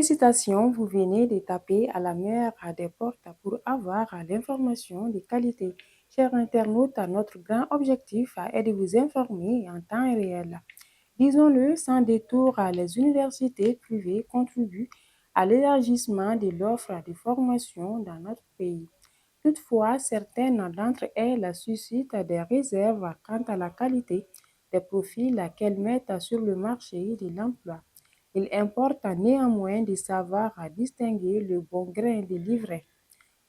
Félicitations, vous venez de taper à la meilleure des portes pour avoir l'information de qualité. Chers internautes, notre grand objectif est de vous informer en temps réel. Disons-le sans détour, les universités privées contribuent à l'élargissement de l'offre de formation dans notre pays. Toutefois, certaines d'entre elles suscitent des réserves quant à la qualité des profils qu'elles mettent sur le marché de l'emploi. Il importe néanmoins de savoir distinguer le bon grain des livrets.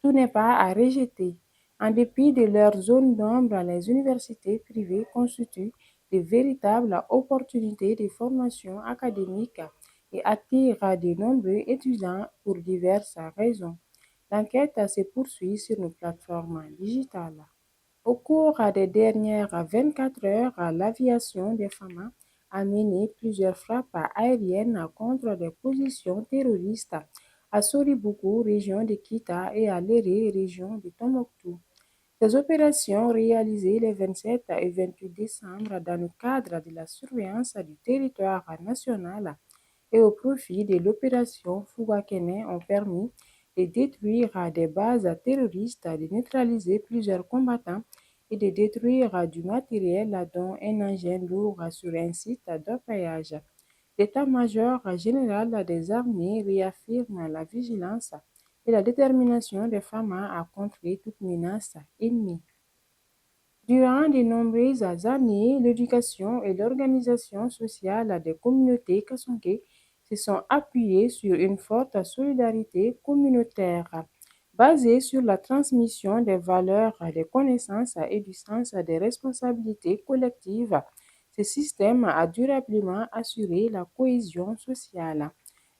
Tout n'est pas à rejeter. En dépit de leur zone d'ombre, les universités privées constituent de véritables opportunités de formation académique et attirent de nombreux étudiants pour diverses raisons. L'enquête se poursuit sur nos plateformes digitales. Au cours des dernières 24 heures, l'aviation des femmes a mené plusieurs frappes aériennes contre des positions terroristes à Soriboukou, région de Kita, et à Léré, région de Tombouctou. Ces opérations réalisées les 27 et 28 décembre dans le cadre de la surveillance du territoire national et au profit de l'opération Fougakene ont permis de détruire des bases terroristes, de neutraliser plusieurs combattants et de détruire du matériel dont un engin lourd sur un site d'orpaillage. L'état-major général des armées réaffirme la vigilance et la détermination des femmes à contrer toute menace ennemie. Durant de nombreuses années, l'éducation et l'organisation sociale des communautés Kasonké se sont appuyées sur une forte solidarité communautaire basée sur la transmission des valeurs, des connaissances et du sens des responsabilités collectives. Ce système a durablement assuré la cohésion sociale.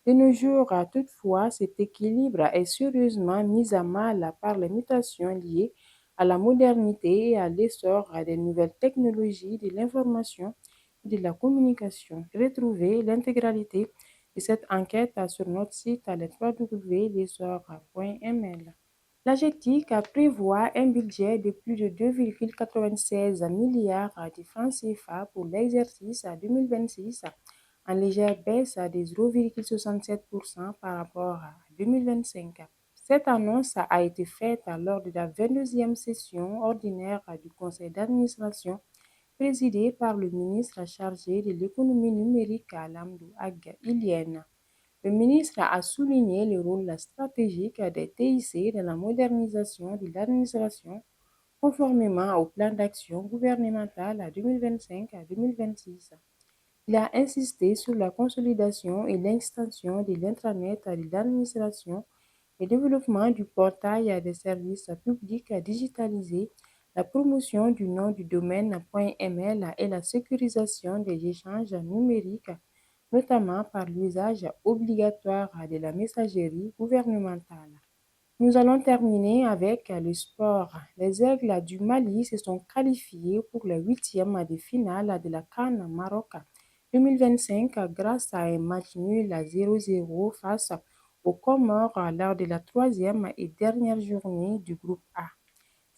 De nos jours, toutefois, cet équilibre est sérieusement mis à mal par les mutations liées à la modernité et à l'essor des nouvelles technologies de l'information et de la communication. Retrouvez l'intégralité de cette enquête sur notre site www.lesor.ml. L'AGETIC prévoit un budget de plus de 2,96 milliards de francs CFA pour l'exercice 2026, en légère baisse de 0,67% par rapport à 2025. Cette annonce a été faite lors de la 22e session ordinaire du conseil d'administration présidée par le ministre chargé de l'économie numérique Lamdou Ag Ilienne. Le ministre a souligné le rôle stratégique des TIC dans la modernisation de l'administration conformément au plan d'action gouvernemental 2025 à 2026. Il a insisté sur la consolidation et l'extension de l'intranet de l'administration, le développement du portail des services publics digitalisés, la promotion du nom du domaine .ml et la sécurisation des échanges numériques, notamment par l'usage obligatoire de la messagerie gouvernementale. Nous allons terminer avec le sport. Les Aigles du Mali se sont qualifiés pour le huitième de finale de la CAN Maroc 2025 grâce à un match nul à 0-0 face aux Comores lors de la troisième et dernière journée du groupe A.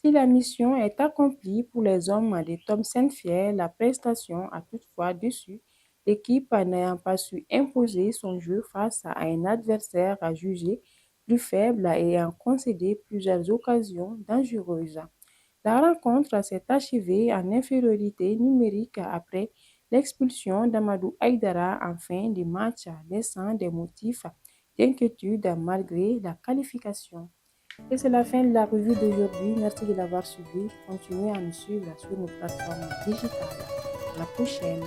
Si la mission est accomplie pour les hommes de Tom Saint-Fier, la prestation a toutefois déçu, l'équipe n'ayant pas su imposer son jeu face à un adversaire jugé plus faible et ayant concédé plusieurs occasions dangereuses. La rencontre s'est achevée en infériorité numérique après l'expulsion d'Amadou Aïdara en fin de match, laissant des motifs d'inquiétude malgré la qualification. Et c'est la fin de la revue d'aujourd'hui. Merci de l'avoir suivi. Continuez à nous suivre sur nos plateformes digitales. À la prochaine.